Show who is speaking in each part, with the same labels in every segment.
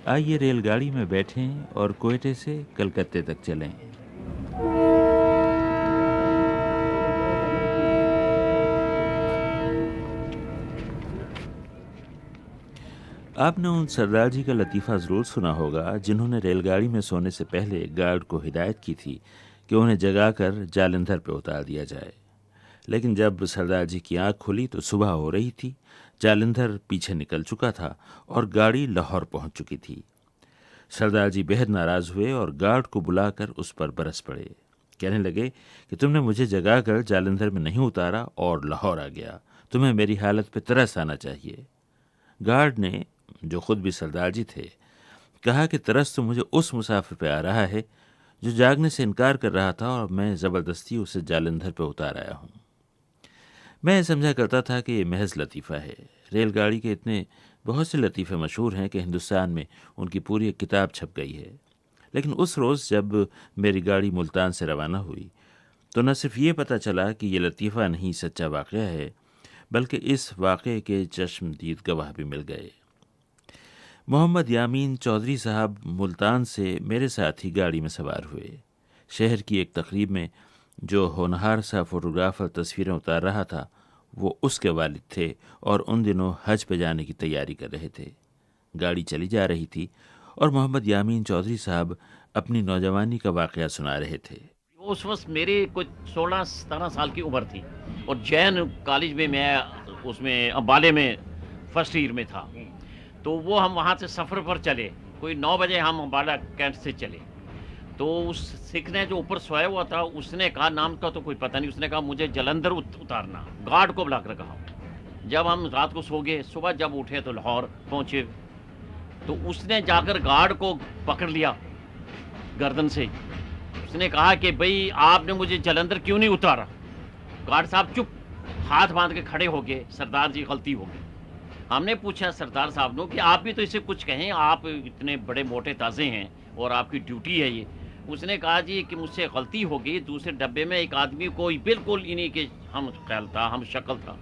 Speaker 1: آئیے ریل گاڑی میں بیٹھیں اور کوئٹے سے کلکتے تک چلیں۔ آپ نے ان سردار جی کا لطیفہ ضرور سنا ہوگا جنہوں نے ریل گاڑی میں سونے سے پہلے گارڈ کو ہدایت کی تھی کہ انہیں جگا کر جالندھر پہ اتار دیا جائے، لیکن جب سردار جی کی آنکھ کھلی تو صبح ہو رہی تھی، جالندھر پیچھے نکل چکا تھا اور گاڑی لاہور پہنچ چکی تھی۔ سردار جی بہت ناراض ہوئے اور گارڈ کو بلا کر اس پر برس پڑے، کہنے لگے کہ تم نے مجھے جگا کر جالندھر میں نہیں اتارا اور لاہور آ گیا، تمہیں میری حالت پہ ترس آنا چاہیے۔ گارڈ نے، جو خود بھی سردار جی تھے، کہا کہ ترس تو مجھے اس مسافر پہ آ رہا ہے جو جاگنے سے انکار کر رہا تھا اور میں زبردستی اسے جالندھر پہ اتار آیا ہوں۔ میں سمجھا کرتا تھا کہ یہ محض لطیفہ ہے، ریل گاڑی کے اتنے بہت سے لطیفے مشہور ہیں کہ ہندوستان میں ان کی پوری ایک کتاب چھپ گئی ہے، لیکن اس روز جب میری گاڑی ملتان سے روانہ ہوئی تو نہ صرف یہ پتہ چلا کہ یہ لطیفہ نہیں سچا واقعہ ہے، بلکہ اس واقعے کے چشم دید گواہ بھی مل گئے۔ محمد یامین چودھری صاحب ملتان سے میرے ساتھ ہی گاڑی میں سوار ہوئے۔ شہر کی ایک تقریب میں جو ہونہار سا فوٹوگرافر تصویریں اتار رہا تھا وہ اس کے والد تھے اور ان دنوں حج پہ جانے کی تیاری کر رہے تھے۔ گاڑی چلی جا رہی تھی اور محمد یامین چودھری صاحب اپنی نوجوانی کا واقعہ سنا رہے تھے۔
Speaker 2: اس وقت میری کچھ 16-17 سال کی عمر تھی اور جین کالج میں اس میں امبالے میں فرسٹ ایئر میں تھا، تو وہ ہم وہاں سے سفر پر چلے، کوئی 9 بجے ہم امبالہ کینٹ سے چلے، تو اس سکھ نے جو اوپر سویا ہوا تھا اس نے کہا، نام کا تو کوئی پتہ نہیں، اس نے کہا مجھے جلندھر اتارنا، گارڈ کو بلا کر کہا۔ جب ہم رات کو سو گئے، صبح جب اٹھے تو لاہور پہنچے، تو اس نے جا کر گارڈ کو پکڑ لیا گردن سے، اس نے کہا کہ بھئی آپ نے مجھے جلندھر کیوں نہیں اتارا؟ گارڈ صاحب چپ، ہاتھ باندھ کے کھڑے ہو گئے، سردار جی غلطی ہو گئی۔ ہم نے پوچھا سردار صاحب نے کہ آپ بھی تو اسے کچھ کہیں، آپ اتنے بڑے موٹے تازے ہیں اور آپ کی ڈیوٹی ہے یہ۔ اس نے کہا جی کہ مجھ سے غلطی ہو گئی، دوسرے ڈبے میں ایک آدمی کوئی بالکل انہی کے ہم خیال تھا، ہم شکل تھا،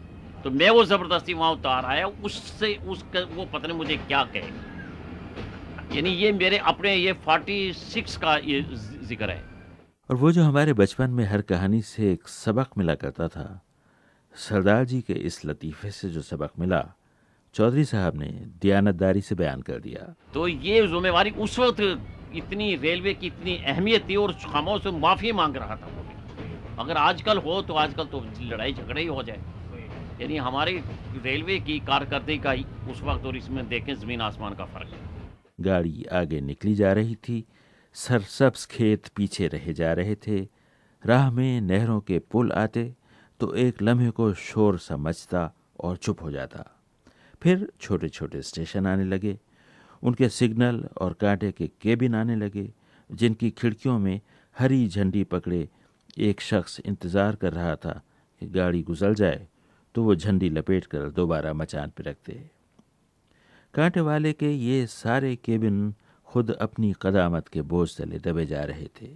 Speaker 2: تو میں وہ زبردستی وہاں اتار آیا، اس سے وہ پتہ نہیں مجھے کیا کہے گا۔ یعنی یہ میرے اپنے یہ 46 کا یہ ذکر ہے۔
Speaker 1: اور وہ جو ہمارے بچپن میں ہر کہانی سے ایک سبق ملا کرتا تھا، سردار جی کے اس لطیفے سے جو سبق ملا چودھری صاحب نے دیانتداری سے بیان کر دیا۔
Speaker 2: تو یہ ذمہ داری اس وقت اتنی ریلوے کی اتنی اہمیت تھی اور خاموش سے معافی مانگ رہا تھا وہ بھی۔ اگر آج کل ہو تو آج کل تو لڑائی جھگڑے ہی ہو جائے، یعنی ہماری ریلوے کی کارکردگی کا اس وقت اور اس میں دیکھیں زمین آسمان کا فرق ہے۔
Speaker 1: گاڑی آگے نکلی جا رہی تھی، سرسبز کھیت پیچھے رہے جا رہے تھے، راہ میں نہروں کے پل آتے تو ایک لمحے کو شور سا مچتا اور چپ ہو جاتا، پھر چھوٹے چھوٹے اسٹیشن آنے لگے، ان کے سگنل اور کانٹے کے کیبن آنے لگے جن کی کھڑکیوں میں ہری جھنڈی پکڑے ایک شخص انتظار کر رہا تھا کہ گاڑی گزر جائے تو وہ جھنڈی لپیٹ کر دوبارہ مچان پہ رکھ دے۔ کانٹے والے کے یہ سارے کیبن خود اپنی قدامت کے بوجھ تلے دبے جا رہے تھے۔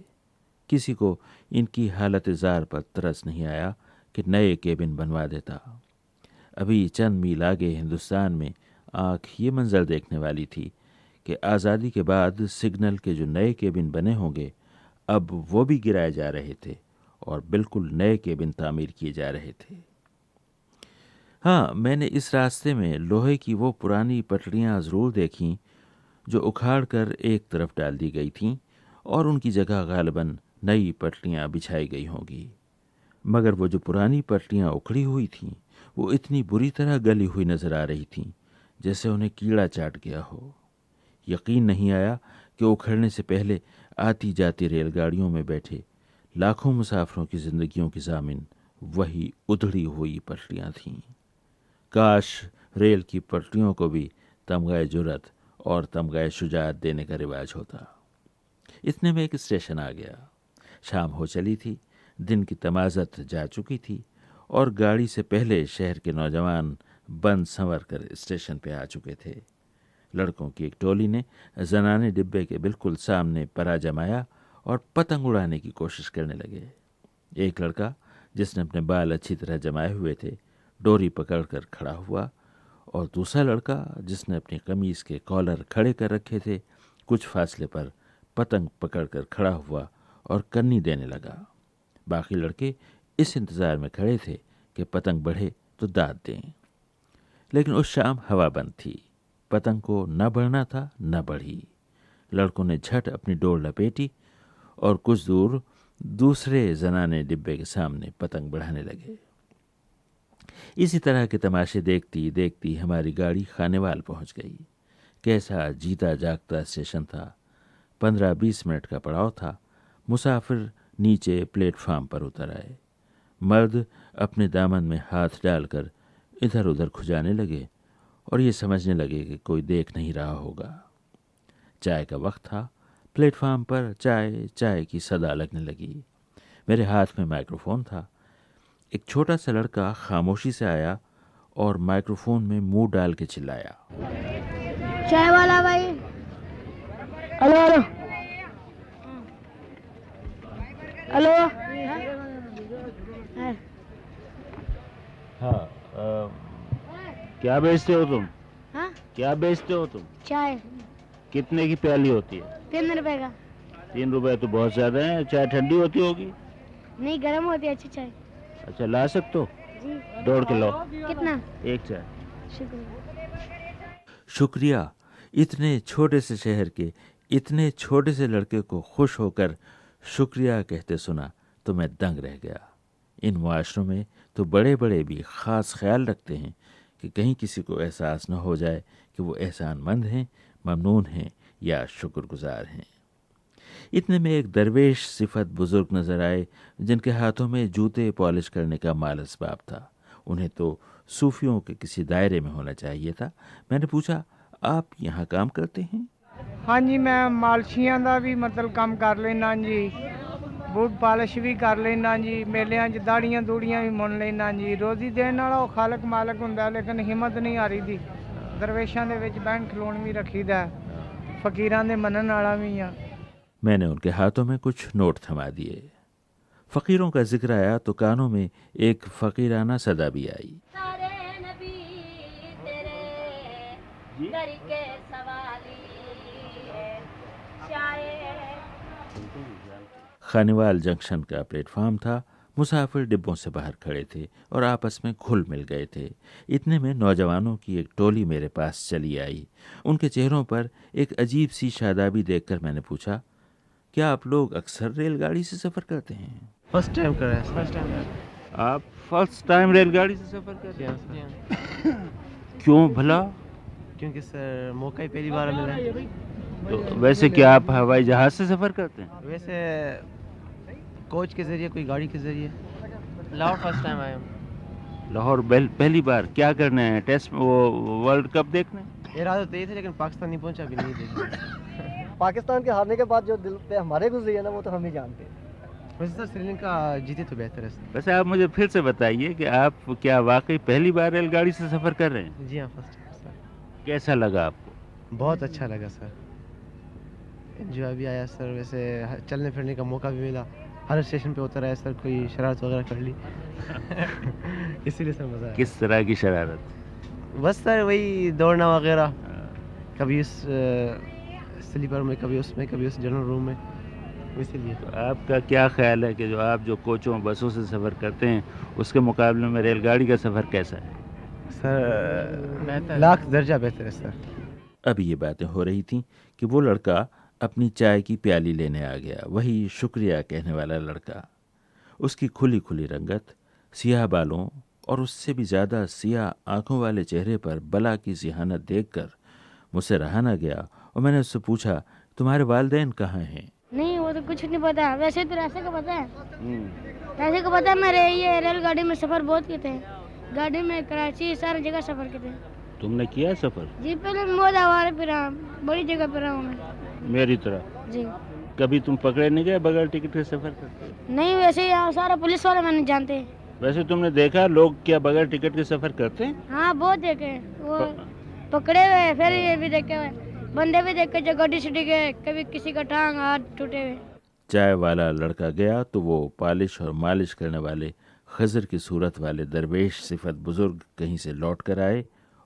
Speaker 1: کسی کو ان کی حالت زار پر ترس نہیں آیا کہ نئے کیبن بنوا دیتا۔ ابھی چند میل آگے ہندوستان میں آنکھ یہ منظر دیکھنے والی تھی کہ آزادی کے بعد سگنل کے جو نئے کیبن بنے ہوں گے اب وہ بھی گرائے جا رہے تھے اور بالکل نئے کیبن تعمیر کیے جا رہے تھے۔ ہاں، میں نے اس راستے میں لوہے کی وہ پرانی پٹڑیاں ضرور دیکھیں جو اکھاڑ کر ایک طرف ڈال دی گئی تھیں اور ان کی جگہ غالباً نئی پٹڑیاں بچھائی گئی ہوں گی، مگر وہ جو پرانی پٹڑیاں اکھڑی ہوئی تھیں وہ اتنی بری طرح گلی ہوئی نظر آ رہی تھیں جیسے انہیں کیڑا چاٹ گیا ہو۔ یقین نہیں آیا کہ اکھڑنے سے پہلے آتی جاتی ریل گاڑیوں میں بیٹھے لاکھوں مسافروں کی زندگیوں کی ضامن وہی ادھڑی ہوئی پٹڑیاں تھیں۔ کاش ریل کی پٹریوں کو بھی تمغہ جرأت اور تمغہ شجاعت دینے کا رواج ہوتا۔ اتنے میں ایک اسٹیشن آ گیا، شام ہو چلی تھی، دن کی تمازت جا چکی تھی اور گاڑی سے پہلے شہر کے نوجوان بند سنور کر اسٹیشن پہ آ چکے تھے۔ لڑکوں کی ایک ٹولی نے زنانے ڈبے کے بالکل سامنے پرا جمایا اور پتنگ اڑانے کی کوشش کرنے لگے۔ ایک لڑکا جس نے اپنے بال اچھی طرح جمائے ہوئے تھے ڈوری پکڑ کر کھڑا ہوا اور دوسرا لڑکا جس نے اپنی قمیض کے کالر کھڑے کر رکھے تھے کچھ فاصلے پر پتنگ پکڑ کر کھڑا ہوا اور کنی دینے لگا۔ باقی لڑکے اس انتظار میں کھڑے تھے کہ پتنگ بڑھے تو داد دیں، لیکن اس شام ہوا بند تھی، پتنگ کو نہ بڑھنا تھا نہ بڑھی۔ لڑکوں نے جھٹ اپنی ڈور لپیٹی اور کچھ دور دوسرے زنانے ڈبے کے سامنے پتنگ بڑھانے لگے۔ اسی طرح کے تماشے دیکھتی دیکھتی ہماری گاڑی خانیوال پہنچ گئی۔ کیسا جیتا جاگتا اسٹیشن تھا، 15-20 منٹ کا پڑاؤ تھا۔ مسافر نیچے پلیٹ فارم پر اتر آئے۔ مرد اپنے دامن میں ہاتھ ڈال کر ادھر ادھر کھجانے لگے اور یہ سمجھنے لگے کہ کوئی دیکھ نہیں رہا ہوگا۔ چائے کا وقت تھا، پلیٹ فارم پر چائے چائے کی صدا لگنے لگی۔ میرے ہاتھ میں مائکروفون تھا۔ ایک چھوٹا سا لڑکا خاموشی سے آیا اور مائکروفون میں منہ ڈال کے چلایا،
Speaker 3: چائے والا بھائی، ہلو ہلو ہلو۔
Speaker 1: ہاں کیا بیچتے ہو تم؟
Speaker 3: ہاں
Speaker 1: کیا بیچتے ہو تم؟
Speaker 3: چائے
Speaker 1: کتنے کی پیالی ہوتی ہے؟
Speaker 3: 3 روپے کا۔
Speaker 1: 3 روپے تو بہت زیادہ ہیں، چائے ٹھنڈی ہوتی ہوگی؟
Speaker 3: نہیں، گرم ہوتی ہے اچھی چائے۔
Speaker 1: اچھا لا سکتے ہو؟
Speaker 3: جی۔
Speaker 1: دوڑ کے لاؤ،
Speaker 3: کتنا؟
Speaker 1: ایک چائے۔
Speaker 3: شکریہ۔
Speaker 1: شکریہ۔ اتنے چھوٹے سے شہر کے اتنے چھوٹے سے لڑکے کو خوش ہو کر شکریہ کہتے سنا تو میں دنگ رہ گیا۔ ان معاشروں میں تو بڑے بڑے بھی خاص خیال رکھتے ہیں کہ کہیں کسی کو احساس نہ ہو جائے کہ وہ احسان مند ہیں، ممنون ہیں یا شکر گزار ہیں۔ اتنے میں ایک درویش صفت بزرگ نظر آئے جن کے ہاتھوں میں جوتے پالش کرنے کا مال اسباب تھا۔ انہیں تو صوفیوں کے کسی دائرے میں ہونا چاہیے تھا۔ میں نے پوچھا، آپ یہاں کام کرتے ہیں؟
Speaker 4: ہاں جی، میں مالشیاں دا بھی مطلب کام کر لینا جی، بوٹ پالش بھی کر لینا جی، میلیاں چ داڑیاں دوڑیاں بھی من لینا جی۔ روزی دین والا وہ خالق مالک ہوندا، لیکن ہمت نہیں آ رہی دی۔ درویشاں دے وچ بہن کھلون بھی رکھی دا، فقیراں دے منن والا بھی ہاں۔
Speaker 1: میں نے ان کے ہاتھوں میں کچھ نوٹ تھما دیے۔ فقیروں کا ذکر آیا تو کانوں میں ایک فقیرانہ صدا بھی آئی۔ خانیوال جنکشن کا پلیٹ فارم تھا۔ مسافر ڈبوں سے باہر کھڑے تھے اور آپس میں گھل مل گئے تھے۔ اتنے میں نوجوانوں کی ایک ٹولی میرے پاس چلی آئی۔ ان کے چہروں پر ایک عجیب سی شادابی دیکھ کر میں نے پوچھا، کیا آپ لوگ اکثر ریل گاڑی سے سفر کرتے ہیں؟
Speaker 5: فرسٹ ٹائم کر رہے ہیں۔ First time.
Speaker 1: آپ فرسٹ ٹائم ریل گاڑی سے سفر کرتے ہیں؟ کیوں بھلا؟
Speaker 5: کیونکہ سر موقع ہی پہلی بار ملا ہے۔
Speaker 1: تو ویسے کیا آپ ہوائی جہاز سے سفر کرتے ہیں؟
Speaker 5: ویسے کوچ کے ذریعے، کوئی گاڑی کے ذریعے۔ لاہور فرسٹ ٹائم آئے ہم۔
Speaker 1: لاہور پہلی بار کیا کرنے ہیں؟ ٹیسٹ وہ ورلڈ کپ دیکھنے؟
Speaker 5: ارادہ تو یہ تھا لیکن پاکستان نہیں پہنچا، ابھی نہیں دیکھا۔
Speaker 6: پاکستان کے ہارنے کے بعد جو دل پہ ہمارے گزری ہے نا، وہ تو ہم ہی جانتے ہیں۔
Speaker 5: ویسے سر سری لنکا جیتے تو بہتر ہے سر۔
Speaker 1: ویسے آپ مجھے پھر سے بتائیے کہ آپ کیا واقعی پہلی بار ریل گاڑی سے سفر کر رہے ہیں؟
Speaker 5: جی ہاں، فرسٹ ٹائم سر۔
Speaker 1: کیسا لگا آپ کو؟
Speaker 5: بہت اچھا لگا سر، انجوائے بھی آیا سر، ویسے چلنے پھرنے کا موقع بھی ملا، ہر اسٹیشن پہ اتر آیا سر، کوئی شرارت وغیرہ کر لی اسی لیے سر مزہ آیا۔
Speaker 1: کس طرح کی شرارت؟
Speaker 5: بس سر وہی دوڑنا وغیرہ، کبھی اس سلیپر میں، کبھی اس میں، کبھی اس جنرل روم میں، اسی لیے۔
Speaker 1: تو آپ کا کیا خیال ہے کہ جو آپ جو کوچوں بسوں سے سفر کرتے ہیں اس کے مقابلے میں ریل گاڑی کا سفر کیسا ہے؟
Speaker 5: سر لاکھ درجہ بہتر ہے سر۔
Speaker 1: ابھی یہ باتیں ہو رہی تھیں کہ وہ لڑکا اپنی چائے کی پیالی لینے آ گیا، وہی شکریہ کہنے والا لڑکا۔ اس کی کھلی کھلی رنگت، سیاہ بالوں اور اس سے بھی زیادہ سیاہ آنکھوں والے چہرے پر بلا کی ذہانت دیکھ کر مجھ سے رہا نہ گیا اور میں نے اس سے پوچھا، تمہارے والدین کہاں ہیں؟
Speaker 3: نہیں، وہ تو کچھ نہیں پتا، ویسے تو راستے کا پتا ہے۔ راستے کا پتا ہے، میں یہ ریل گاڑی میں سفر بہت کیے تھے، گاڑی میں کراچی ساری جگہ سفر کیے تھے۔
Speaker 1: تم نے کیا سفر؟
Speaker 3: جی پہلے موت آوارے پہ رہا، بڑی جگہ پہ رہا ہوں میں۔
Speaker 1: میری طرح؟
Speaker 3: جی
Speaker 1: کبھی تم پکڑے نہیں گئے بغیر ٹکٹ کے سفر کرتے؟
Speaker 3: نہیں، ویسے ہی سارے پولیس والے میں نہیں جانتے۔
Speaker 1: ویسے تم نے دیکھا لوگ کیا بغیر ٹکٹ کے سفر کرتے ہیں؟
Speaker 3: ہاں بہت دیکھے، وہ پکڑے ہوئے، پھر یہ بھی دیکھے ہوئے، بندے بھی دیکھے جو گاڑی سے ڈگے، کبھی کسی کا ٹانگ ہاتھ ٹوٹے ہوئے۔
Speaker 1: چائے والا لڑکا گیا تو وہ پالش اور مالش کرنے والے خضر کی صورت والے درویش صفت بزرگ کہیں سے لوٹ کر آئے